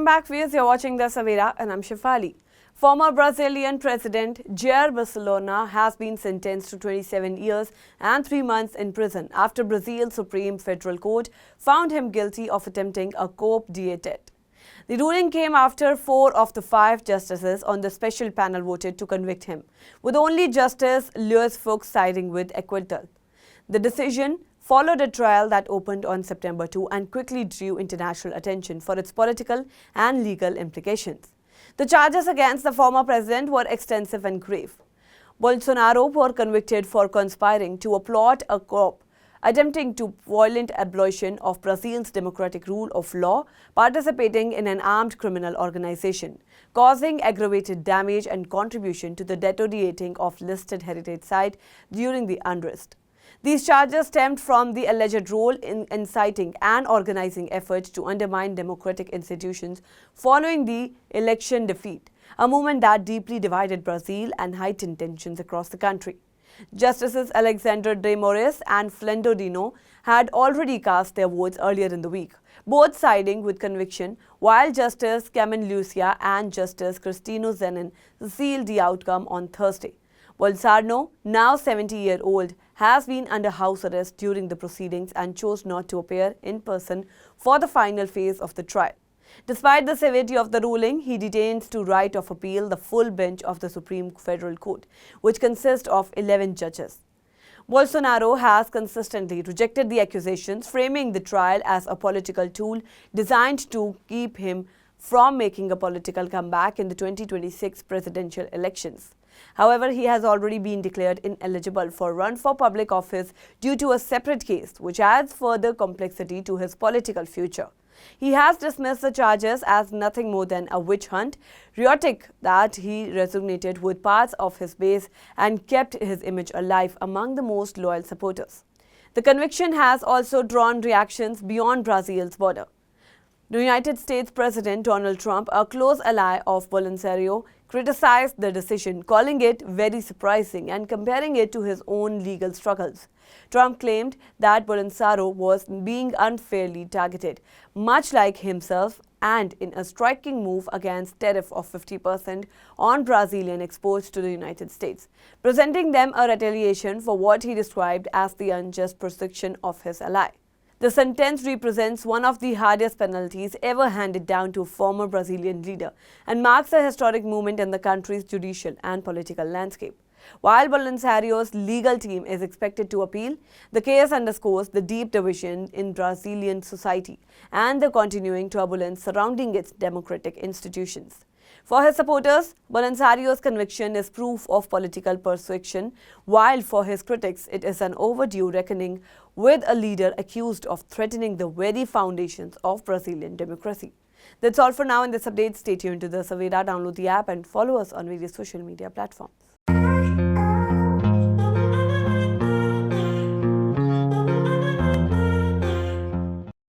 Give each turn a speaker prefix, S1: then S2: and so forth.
S1: Welcome back, viewers. You're watching the Savera and I'm Shifali. Former Brazilian President Jair Bolsonaro has been sentenced to 27 years and 3 months in prison after Brazil's Supreme Federal Court found him guilty of attempting a coup d'etat. The ruling came after 4 of the 5 justices on the special panel voted to convict him, with only Justice Luiz Fux siding with acquittal. The decision followed a trial that opened on September 2 and quickly drew international attention for its political and legal implications. The charges against the former president were extensive and grave. Bolsonaro was convicted for conspiring to plot a coup, attempting to violent abolition of Brazil's democratic rule of law, participating in an armed criminal organization, causing aggravated damage and contribution to the deteriorating of listed heritage site during the unrest. These charges stemmed from the alleged role in inciting and organizing efforts to undermine democratic institutions following the election defeat, a movement that deeply divided Brazil and heightened tensions across the country. Justices Alexander de Moraes and Flendodino had already cast their votes earlier in the week, both siding with conviction, while Justice Carmen Lucia and Justice Cristino Zenin sealed the outcome on Thursday. Bolsonaro, now 70-year-old, has been under house arrest during the proceedings and chose not to appear in person for the final phase of the trial. Despite the severity of the ruling, he retains to right of appeal the full bench of the Supreme Federal Court, which consists of 11 judges. Bolsonaro has consistently rejected the accusations, framing the trial as a political tool designed to keep him from making a political comeback in the 2026 presidential elections. However, he has already been declared ineligible for run for public office due to a separate case, which adds further complexity to his political future. He has dismissed the charges as nothing more than a witch hunt, rhetoric that he resonated with parts of his base and kept his image alive among the most loyal supporters. The conviction has also drawn reactions beyond Brazil's border. The United States President Donald Trump, a close ally of Bolsonaro, criticized the decision, calling it very surprising and comparing it to his own legal struggles. Trump claimed that Bolsonaro was being unfairly targeted, much like himself, and in a striking move against tariff of 50% on Brazilian exports to the United States, presenting them a retaliation for what he described as the unjust persecution of his ally. The sentence represents one of the hardest penalties ever handed down to a former Brazilian leader and marks a historic moment in the country's judicial and political landscape. While Bolsonaro's legal team is expected to appeal, the case underscores the deep division in Brazilian society and the continuing turbulence surrounding its democratic institutions. For his supporters, Bolsonaro's conviction is proof of political persuasion, while for his critics, it is an overdue reckoning with a leader accused of threatening the very foundations of Brazilian democracy. That's all for now in this update. Stay tuned to the Savera, download the app and follow us on various social media platforms.